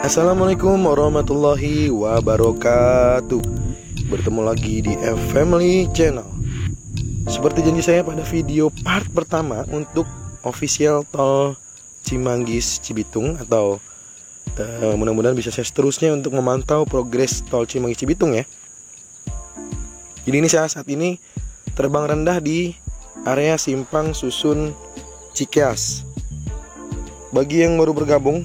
Assalamualaikum warahmatullahi wabarakatuh. Bertemu lagi di F-Family Channel. Seperti janji saya pada video part pertama untuk official tol Cimanggis Cibitung, atau mudah-mudahan bisa saya seterusnya untuk memantau progres tol Cimanggis Cibitung ya. Jadi ini saya saat ini terbang rendah di area Simpang Susun Cikeas. Bagi yang baru bergabung,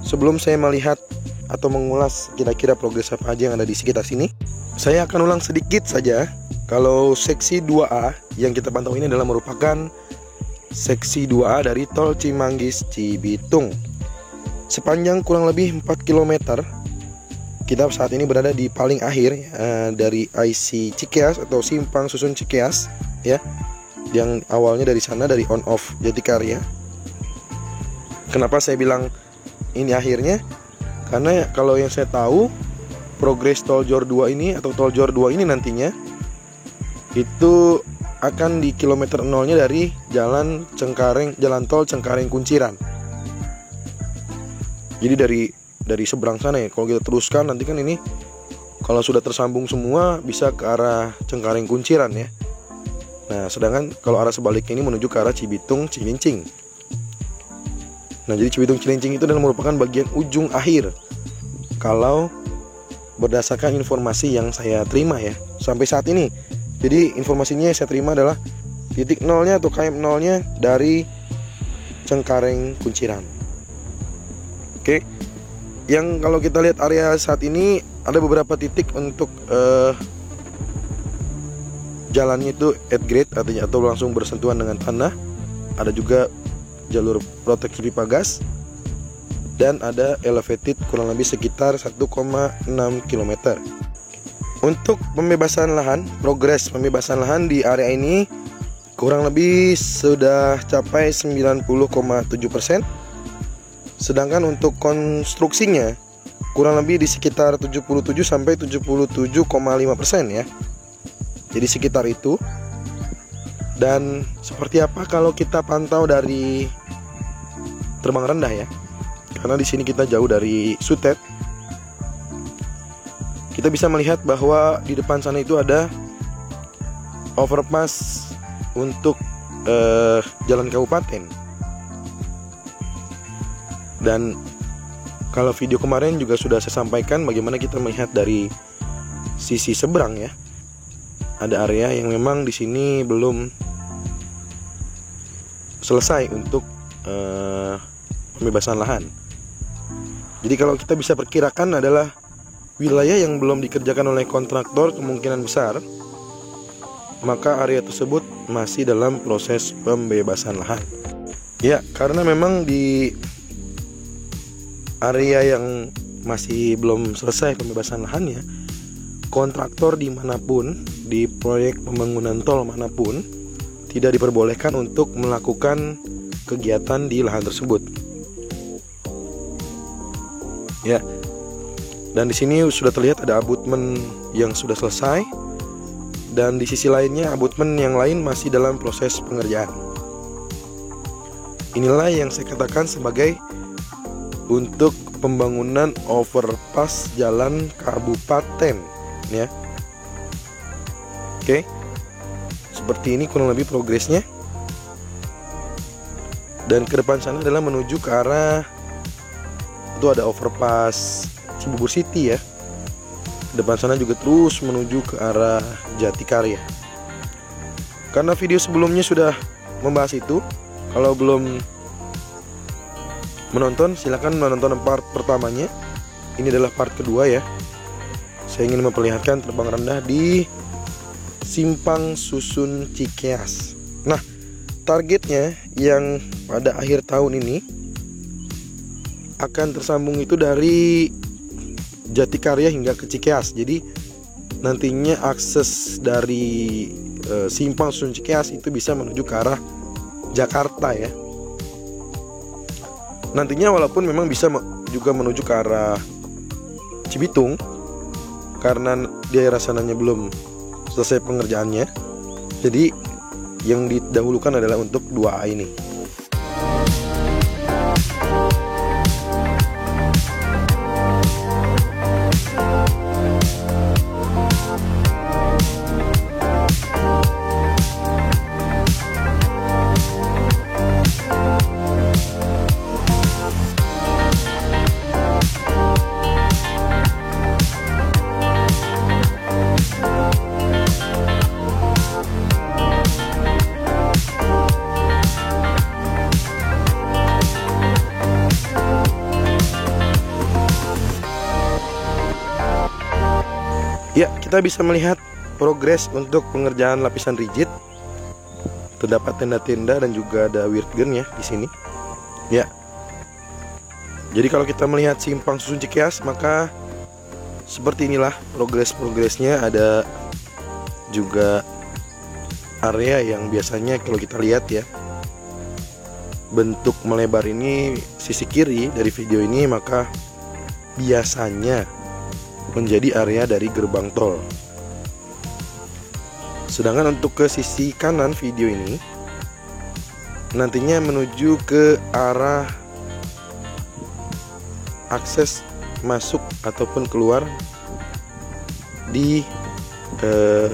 sebelum saya melihat atau mengulas kira-kira progres apa aja yang ada di sekitar sini, saya akan ulang sedikit saja. Kalau seksi 2A yang kita pantau ini adalah merupakan seksi 2A dari tol Cimanggis Cibitung. Sepanjang kurang lebih 4 km. Kita saat ini berada di paling akhir dari IC Cikeas atau Simpang Susun Cikeas ya. Yang awalnya dari sana, dari on off Jatikarya. Kenapa saya bilang ini akhirnya? Karena kalau yang saya tahu, progres tol Jor 2 ini atau tol Jor 2 ini nantinya itu akan di kilometer 0-nya dari jalan tol Cengkareng Kunciran. Jadi dari seberang sana ya. Kalau kita teruskan nanti kan ini kalau sudah tersambung semua bisa ke arah Cengkareng Kunciran ya. Nah, sedangkan kalau arah sebaliknya ini menuju ke arah Cibitung Cilincing. Nah, jadi Cibitung Cilincing itu adalah merupakan bagian ujung akhir kalau berdasarkan informasi yang saya terima ya sampai saat ini. Jadi informasinya yang saya terima adalah titik nolnya atau KM nolnya dari Cengkareng Kunciran. Oke. Yang kalau kita lihat area saat ini ada beberapa titik untuk jalannya itu at grade, artinya atau langsung bersentuhan dengan tanah. Ada juga jalur proteksi pipa gas, dan ada elevated kurang lebih sekitar 1,6 km. Untuk pembebasan lahan, progres pembebasan lahan di area ini kurang lebih sudah capai 90,7%. Sedangkan untuk konstruksinya kurang lebih di sekitar 77 sampai 77,5% ya. Jadi sekitar itu. Dan seperti apa kalau kita pantau dari terbang rendah ya? Karena di sini kita jauh dari Sutet. Kita bisa melihat bahwa di depan sana itu ada overpass untuk jalan kabupaten. Dan kalau video kemarin juga sudah saya sampaikan bagaimana kita melihat dari sisi seberang ya. Ada area yang memang di sini belum selesai untuk pembebasan lahan. Jadi kalau kita bisa perkirakan adalah wilayah yang belum dikerjakan oleh kontraktor kemungkinan besar, maka area tersebut masih dalam proses pembebasan lahan. Ya, karena memang di area yang masih belum selesai pembebasan lahannya, kontraktor dimanapun di proyek pembangunan tol manapun tidak diperbolehkan untuk melakukan kegiatan di lahan tersebut. Ya. Dan di sini sudah terlihat ada abutmen yang sudah selesai, dan di sisi lainnya abutmen yang lain masih dalam proses pengerjaan. Inilah yang saya katakan sebagai untuk pembangunan overpass jalan kabupaten ya. Oke. Seperti ini kurang lebih progresnya. Dan ke depan sana adalah menuju ke arah itu ada overpass Cibubur City ya. Depan sana juga terus menuju ke arah Jatikarya. Karena video sebelumnya sudah membahas itu, kalau belum menonton silakan menonton part pertamanya. Ini adalah part kedua ya. Saya ingin memperlihatkan terbang rendah di Simpang Susun Cikeas. Nah, targetnya yang pada akhir tahun ini akan tersambung itu dari Jatikarya hingga ke Cikeas. Jadi nantinya akses dari Simpang Susun Cikeas itu bisa menuju ke arah Jakarta ya. Nantinya walaupun memang bisa juga menuju ke arah Cibitung, karena di daerah sananya belum selesai pengerjaannya. Jadi yang didahulukan adalah untuk 2A ini. kita bisa melihat progres untuk pengerjaan lapisan rigid. Terdapat tenda-tenda dan juga ada wirtgen ya di sini. Ya. Jadi kalau kita melihat simpang susun Cikeas, maka seperti inilah progresnya. Ada juga area yang biasanya kalau kita lihat ya, bentuk melebar ini sisi kiri dari video ini, maka biasanya menjadi area dari gerbang tol. Sedangkan untuk ke sisi kanan video ini nantinya menuju ke arah akses masuk ataupun keluar di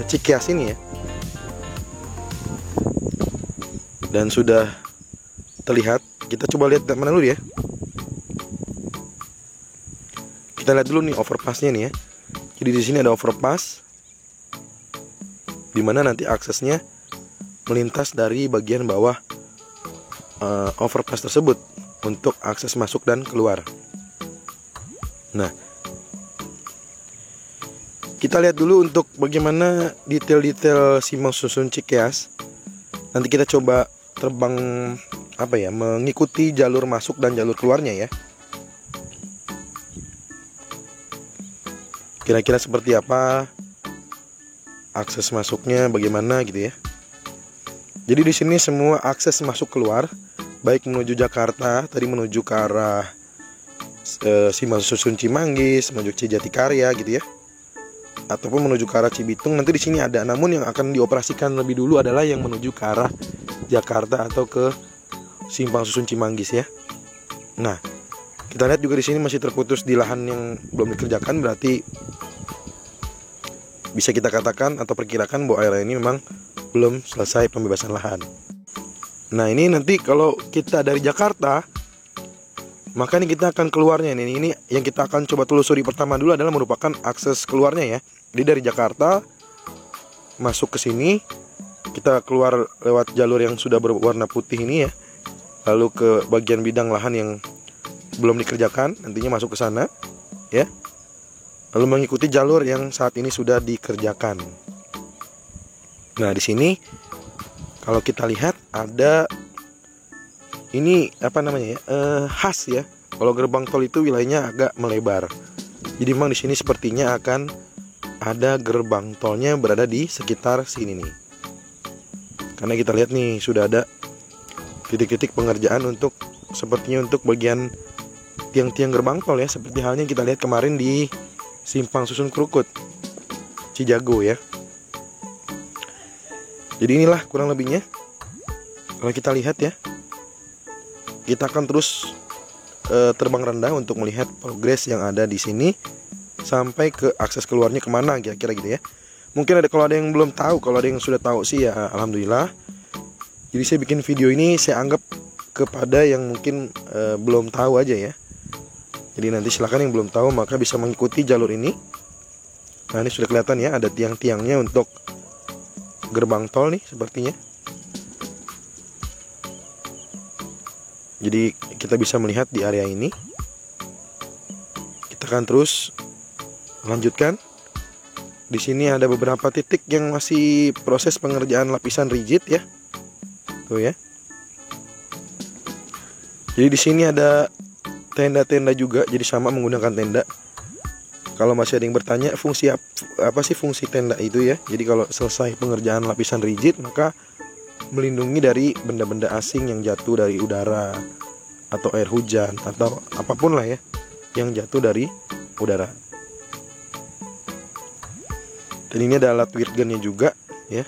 Cikeas ini ya. Dan sudah terlihat, kita coba lihat mana dulu ya. Kita lihat dulu nih overpassnya nih ya. Jadi di sini ada overpass, dimana nanti aksesnya melintas dari bagian bawah overpass tersebut untuk akses masuk dan keluar. Nah, kita lihat dulu untuk bagaimana detail-detail simpang susun Cikeas. Nanti kita coba terbang mengikuti jalur masuk dan jalur keluarnya ya. Kira-kira seperti apa akses masuknya, bagaimana gitu ya. Jadi di sini semua akses masuk keluar, baik menuju Jakarta, tadi menuju ke arah simpang susun Cimanggis, menuju Cijatikarya gitu ya, ataupun menuju ke arah Cibitung. Nanti di sini ada, namun yang akan dioperasikan lebih dulu adalah yang menuju ke arah Jakarta atau ke simpang susun Cimanggis ya. Nah, kita lihat juga di sini masih terputus di lahan yang belum dikerjakan, berarti bisa kita katakan atau perkirakan bahwa area ini memang belum selesai pembebasan lahan. Nah, ini nanti kalau kita dari Jakarta, maka ini kita akan keluarnya. Ini yang kita akan coba telusuri pertama dulu adalah merupakan akses keluarnya ya. Jadi dari Jakarta masuk ke sini, kita keluar lewat jalur yang sudah berwarna putih ini ya, lalu ke bagian bidang lahan yang belum dikerjakan, nantinya masuk ke sana ya, lalu mengikuti jalur yang saat ini sudah dikerjakan. Nah, di sini kalau kita lihat ada ini khas ya. Kalau gerbang tol itu wilayahnya agak melebar. Jadi memang di sini sepertinya akan ada gerbang tolnya berada di sekitar sini nih. Karena kita lihat nih sudah ada titik-titik pengerjaan untuk sepertinya untuk bagian tiang-tiang gerbang tol ya, seperti halnya kita lihat kemarin di simpang susun Krukut Cijago ya. Jadi inilah kurang lebihnya. Kalau kita lihat ya, kita akan terus terbang rendah untuk melihat progres yang ada di sini sampai ke akses keluarnya kemana kira-kira gitu ya. Mungkin kalau ada yang belum tahu, kalau ada yang sudah tahu sih ya alhamdulillah. Jadi saya bikin video ini saya anggap kepada yang mungkin belum tahu aja ya. Jadi nanti silakan yang belum tahu maka bisa mengikuti jalur ini. Nah, ini sudah kelihatan ya, ada tiang-tiangnya untuk gerbang tol nih sepertinya. Jadi kita bisa melihat di area ini. Kita akan terus lanjutkan. Di sini ada beberapa titik yang masih proses pengerjaan lapisan rigid ya. Tuh ya. Jadi di sini ada tenda-tenda juga, jadi sama menggunakan tenda. Kalau masih ada yang bertanya apa sih fungsi tenda itu ya. Jadi kalau selesai pengerjaan lapisan rigid maka melindungi dari benda-benda asing yang jatuh dari udara atau air hujan atau apapun lah ya yang jatuh dari udara. Dan ini ada alat wirtgennya juga ya.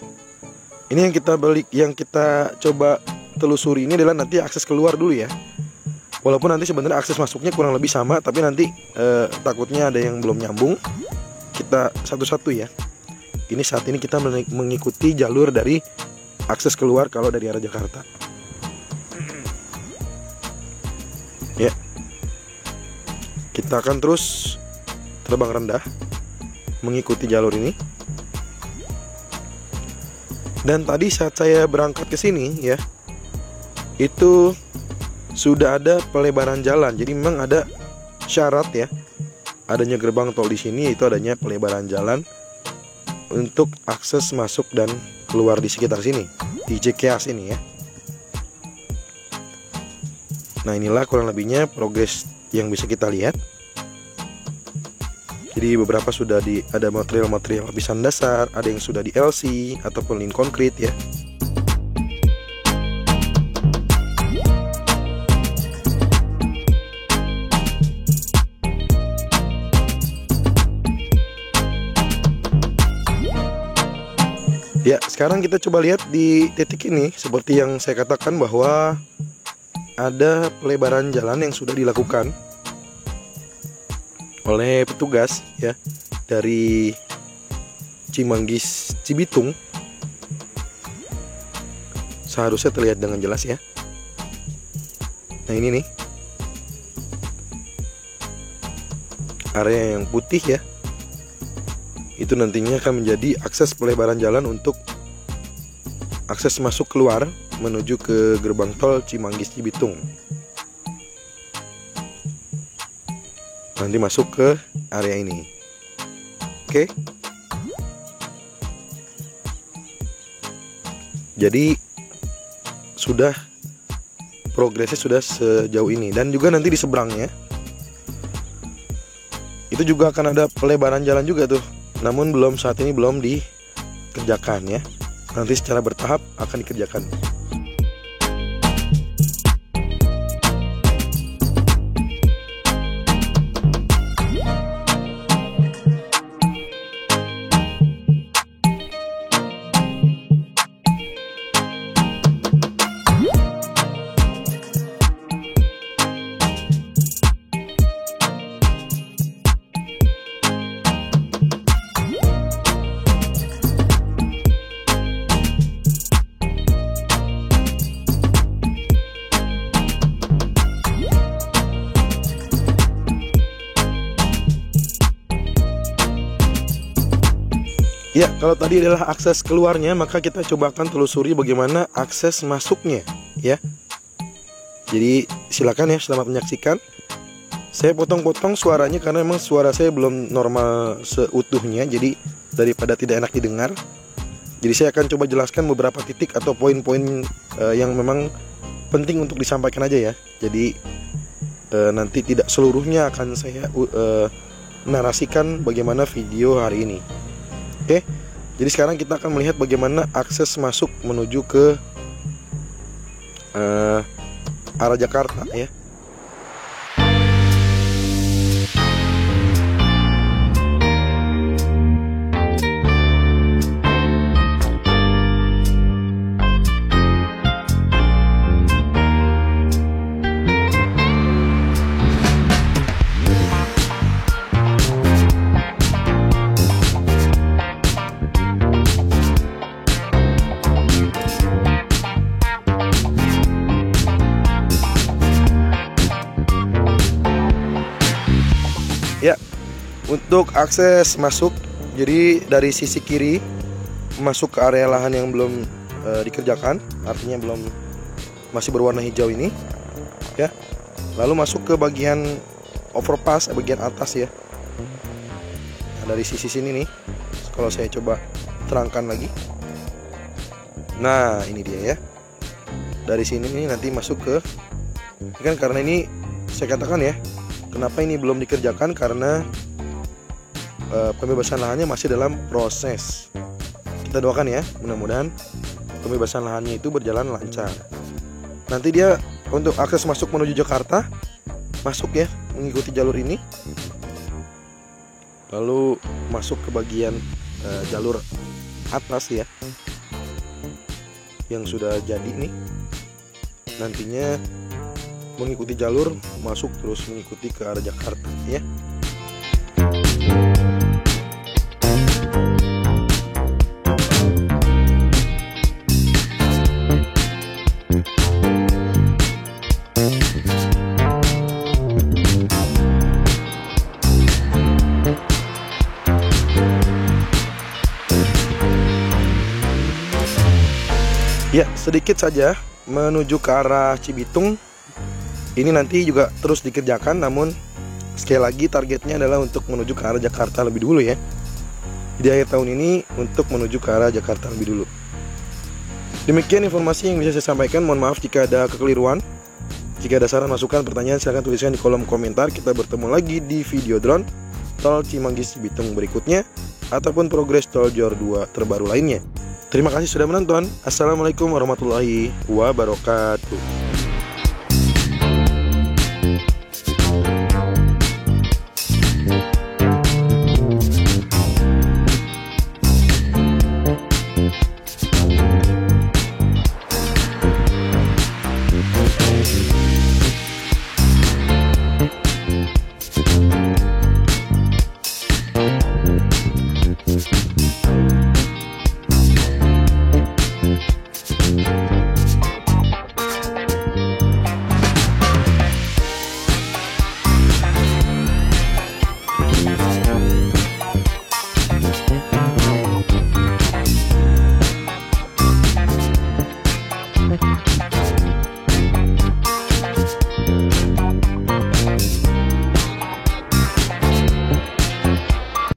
Ini yang kita coba telusuri ini adalah nanti akses keluar dulu ya. Walaupun nanti sebenarnya akses masuknya kurang lebih sama, tapi nanti takutnya ada yang belum nyambung. Kita satu-satu ya. Ini saat ini kita mengikuti jalur dari akses keluar kalau dari arah Jakarta. Ya. Kita akan terus terbang rendah mengikuti jalur ini. Dan tadi saat saya berangkat ke sini ya, itu sudah ada pelebaran jalan. Jadi memang ada syarat ya adanya gerbang tol di sini, itu adanya pelebaran jalan untuk akses masuk dan keluar di sekitar sini, di JKS ini ya. Nah, inilah kurang lebihnya progres yang bisa kita lihat. Jadi beberapa sudah ada material-material lapisan dasar, ada yang sudah di LC ataupun lin konkrit ya. Ya, sekarang kita coba lihat di titik ini. Seperti yang saya katakan bahwa ada pelebaran jalan yang sudah dilakukan oleh petugas ya, dari Cimanggis Cibitung. Seharusnya terlihat dengan jelas ya. Nah, ini nih area yang putih ya, itu nantinya akan menjadi akses pelebaran jalan untuk akses masuk keluar menuju ke gerbang tol Cimanggis Cibitung. Nanti masuk ke area ini. Oke. Jadi sudah progresnya sudah sejauh ini. Dan juga nanti di seberangnya itu juga akan ada pelebaran jalan juga tuh. Namun saat ini belum dikerjakan ya. Nanti secara bertahap akan dikerjakan. Ya, kalau tadi adalah akses keluarnya, maka kita coba akan telusuri bagaimana akses masuknya ya. Jadi silakan ya, selamat menyaksikan. Saya potong-potong suaranya karena memang suara saya belum normal seutuhnya, jadi daripada tidak enak didengar. Jadi saya akan coba jelaskan beberapa titik atau poin-poin yang memang penting untuk disampaikan aja ya. Jadi nanti tidak seluruhnya akan saya narasikan bagaimana video hari ini. Oke, jadi sekarang kita akan melihat bagaimana akses masuk menuju ke arah Jakarta ya. Ya, untuk akses masuk, jadi dari sisi kiri masuk ke area lahan yang belum dikerjakan, artinya masih berwarna hijau ini, ya. Lalu masuk ke bagian overpass, bagian atas ya. Nah, dari sisi sini nih, kalau saya coba terangkan lagi. Nah, ini dia ya. Dari sini nih nanti masuk ke, kan karena ini saya katakan ya. Kenapa ini belum dikerjakan? Karena pembebasan lahannya masih dalam proses. Kita doakan ya, mudah-mudahan pembebasan lahannya itu berjalan lancar. Nanti dia untuk akses masuk menuju Jakarta, masuk ya, mengikuti jalur ini. Lalu masuk ke bagian jalur atas ya, yang sudah jadi nih. Nantinya mengikuti jalur masuk terus mengikuti ke arah Jakarta ya. Ya, sedikit saja menuju ke arah Cibitung. Ini nanti juga terus dikerjakan, namun sekali lagi targetnya adalah untuk menuju ke arah Jakarta lebih dulu ya. di akhir tahun ini untuk menuju ke arah Jakarta lebih dulu. Demikian informasi yang bisa saya sampaikan. Mohon maaf jika ada kekeliruan. Jika ada saran, masukan, pertanyaan, silahkan tuliskan di kolom komentar. Kita bertemu lagi di video drone tol Cimanggis Cibitung berikutnya, ataupun progres tol Jor 2 terbaru lainnya. Terima kasih sudah menonton. Assalamualaikum warahmatullahi wabarakatuh.